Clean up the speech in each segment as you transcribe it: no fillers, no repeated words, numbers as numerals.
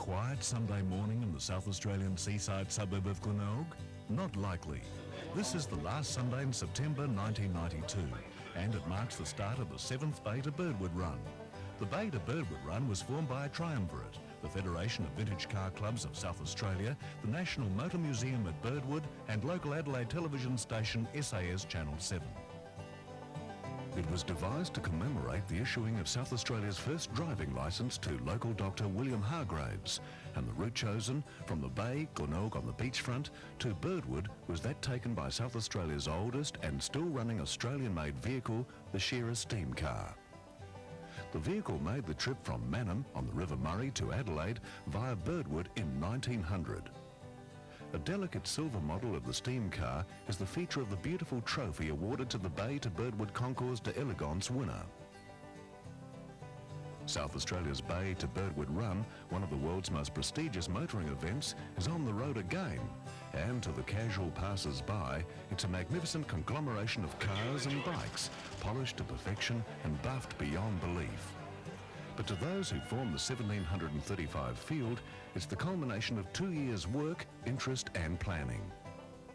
quiet Sunday morning in the South Australian seaside suburb of Glenelg? Not likely. This is the last Sunday in September 1992, and it marks the start of the 7th Bay to Birdwood Run. The Bay to Birdwood Run was formed by a triumvirate: the Federation of Vintage Car Clubs of South Australia, the National Motor Museum at Birdwood, and local Adelaide television station SAS Channel 7. It was devised to commemorate the issuing of South Australia's first driving licence to local Dr. William Hargraves, and the route chosen from the Bay, Glenelg on the beachfront, to Birdwood was that taken by South Australia's oldest and still running Australian-made vehicle, the Shearer steam car. The vehicle made the trip from Mannum on the River Murray to Adelaide via Birdwood in 1900. A delicate silver model of the steam car is the feature of the beautiful trophy awarded to the Bay to Birdwood Concours d'Elegance winner. South Australia's Bay to Birdwood Run, one of the world's most prestigious motoring events, is on the road again. And to the casual passers-by, it's a magnificent conglomeration of cars and bikes, polished to perfection and buffed beyond belief. But to those who form the 1735 field, it's the culmination of 2 years' work, interest and planning.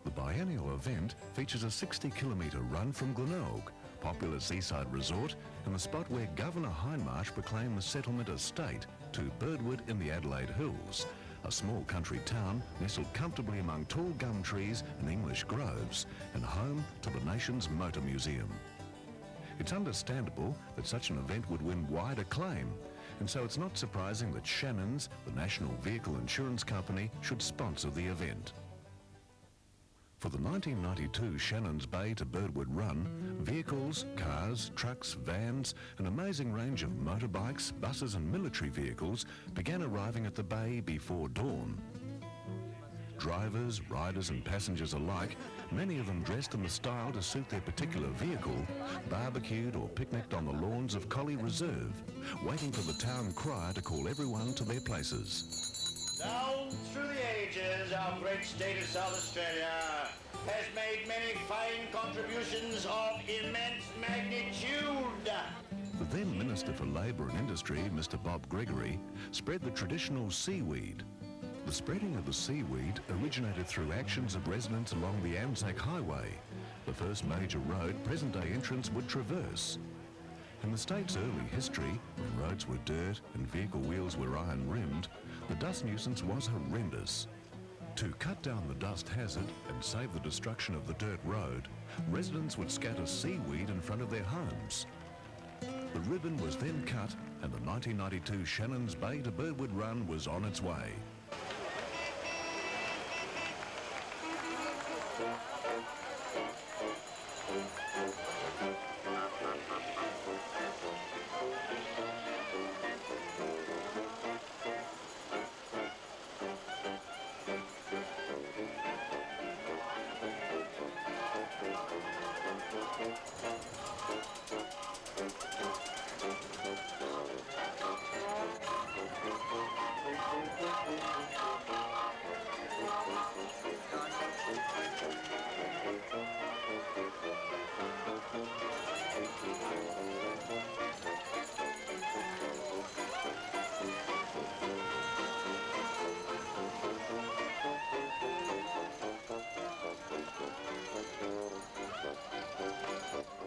The biennial event features a 60-kilometre run from Glenelg, popular seaside resort, and the spot where Governor Hindmarsh proclaimed the settlement a state, to Birdwood in the Adelaide Hills, a small country town nestled comfortably among tall gum trees and English groves, and home to the nation's motor museum. It's understandable that such an event would win wide acclaim, and so it's not surprising that Shannon's, the National Vehicle Insurance Company, should sponsor the event. For the 1992 Shannon's Bay to Birdwood Run, vehicles, cars, trucks, vans, an amazing range of motorbikes, buses and military vehicles began arriving at the Bay before dawn. Drivers, riders and passengers alike, many of them dressed in the style to suit their particular vehicle, barbecued or picnicked on the lawns of Collie Reserve, waiting for the town crier to call everyone to their places. Down through the ages, our great state of South Australia has made many fine contributions of immense magnitude. The then Minister for Labour and Industry, Mr. Bob Gregory, spread the traditional seaweed. The spreading of the seaweed originated through actions of residents along the Anzac Highway, the first major road present-day entrants would traverse. In the state's early history, when roads were dirt and vehicle wheels were iron-rimmed, the dust nuisance was horrendous. To cut down the dust hazard and save the destruction of the dirt road, residents would scatter seaweed in front of their homes. The ribbon was then cut and the 1992 Shannon's Bay to Birdwood Run was on its way.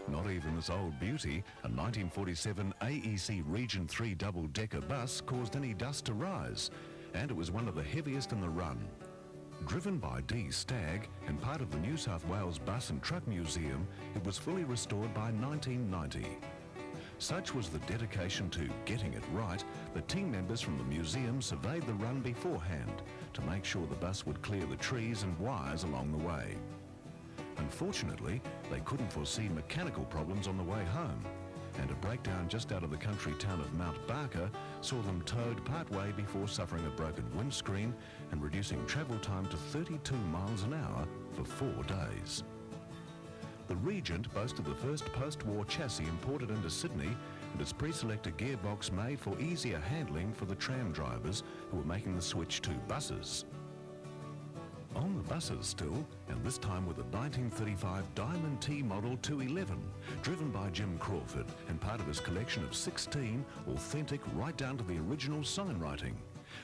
Not even this old beauty, a 1947 AEC Region 3 double-decker bus caused any dust to rise, and it was one of the heaviest in the run. Driven by D. Stagg and part of the New South Wales Bus and Truck Museum, it was fully restored by 1990. Such was the dedication to getting it right that team members from the museum surveyed the run beforehand to make sure the bus would clear the trees and wires along the way. Unfortunately, they couldn't foresee mechanical problems on the way home, and a breakdown just out of the country town of Mount Barker saw them towed part-way before suffering a broken windscreen and reducing travel time to 32 miles an hour for 4 days. The Regent boasted the first post-war chassis imported into Sydney and its pre-selected gearbox made for easier handling for the tram drivers who were making the switch to buses. On the buses still, and this time with a 1935 Diamond T Model 211, driven by Jim Crawford and part of his collection of 16 authentic right down to the original sign writing.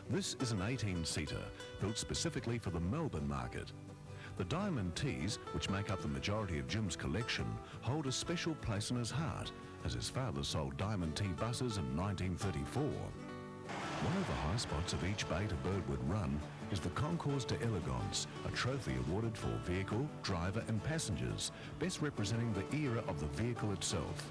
This is an 18-seater, built specifically for the Melbourne market. The Diamond Tees, which make up the majority of Jim's collection, hold a special place in his heart, as his father sold Diamond Tee buses in 1934. One of the high spots of each bay to Birdwood Run is the Concours d'Elegance, a trophy awarded for vehicle, driver and passengers, best representing the era of the vehicle itself.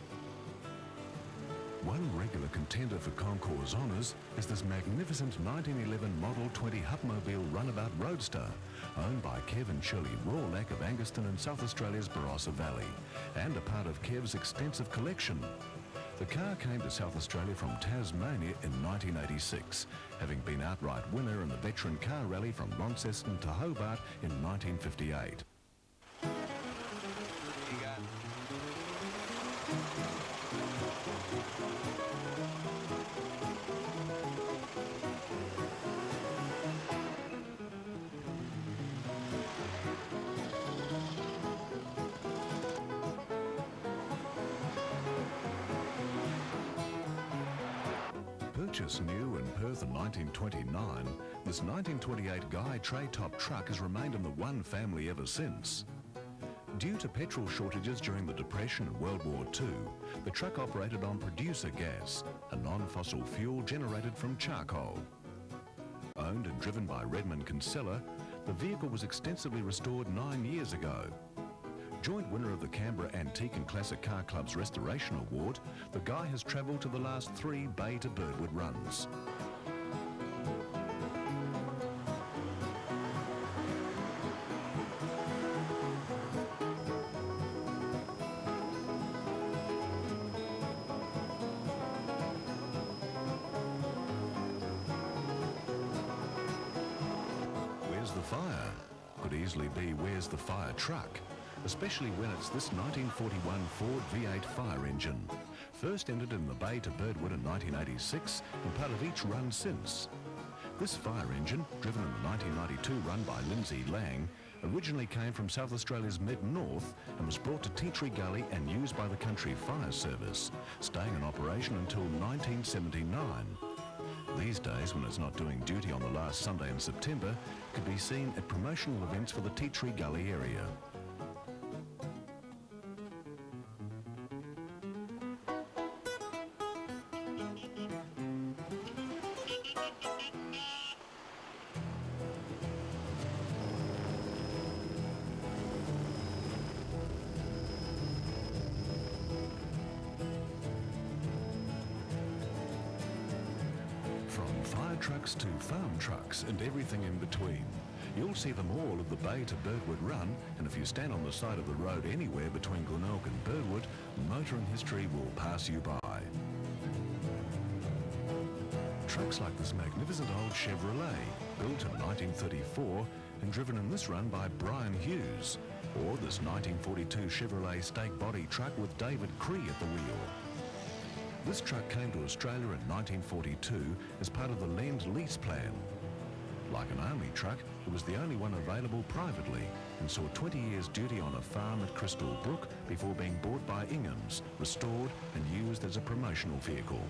One regular contender for Concours honours is this magnificent 1911 Model 20 Hupmobile Runabout Roadster, owned by Kev and Shirley Rawlack of Angaston in South Australia's Barossa Valley, and a part of Kev's extensive collection. The car came to South Australia from Tasmania in 1986, having been outright winner in the veteran car rally from Launceston to Hobart in 1958. Purchased new in Perth in 1929, this 1928 Guy tray top truck has remained in the one family ever since. Due to petrol shortages during the Depression and World War II, the truck operated on producer gas, a non-fossil fuel generated from charcoal. Owned and driven by Redmond Kinsella, the vehicle was extensively restored 9 years ago. Joint winner of the Canberra Antique and Classic Car Club's Restoration Award, the Guy has travelled to the last 3 Bay to Birdwood runs. Where's the fire? Could easily be where's the fire truck? Especially when it's this 1941 Ford V8 fire engine. First entered in the Bay to Birdwood in 1986 and part of each run since. This fire engine, driven in the 1992 run by Lindsay Lang, originally came from South Australia's mid-north and was brought to Tea Tree Gully and used by the Country Fire Service, staying in operation until 1979. These days, when it's not doing duty on the last Sunday in September, it could be seen at promotional events for the Tea Tree Gully area. From fire trucks to farm trucks and everything in between. You'll see them all at the Bay to Birdwood Run, and if you stand on the side of the road anywhere between Glenelg and Birdwood, motoring history will pass you by. Trucks like this magnificent old Chevrolet, built in 1934 and driven in this run by Brian Hughes, or this 1942 Chevrolet stake body truck with David Cree at the wheel. This truck came to Australia in 1942 as part of the Lend-Lease plan. Like an army truck, it was the only one available privately and saw 20 years duty on a farm at Crystal Brook before being bought by Ingham's, restored and used as a promotional vehicle.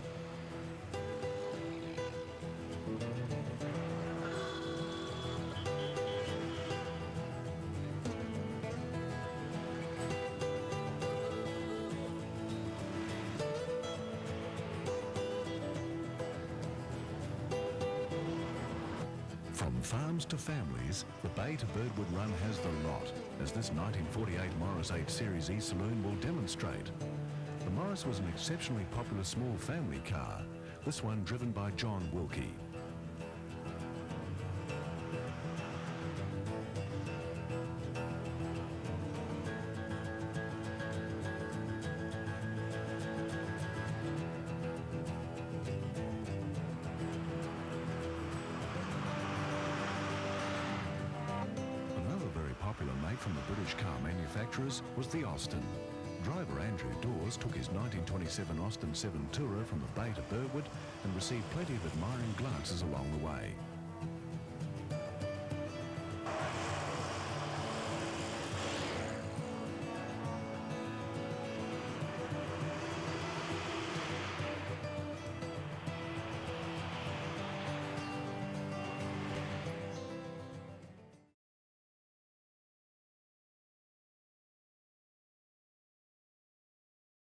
From farms to families, the Bay to Birdwood Run has the lot, as this 1948 Morris 8 Series E Saloon will demonstrate. The Morris was an exceptionally popular small family car, this one driven by John Wilkie. Popular make from the British car manufacturers was the Austin. Driver Andrew Dawes took his 1927 Austin 7 Tourer from the Bay to Birdwood and received plenty of admiring glances along the way.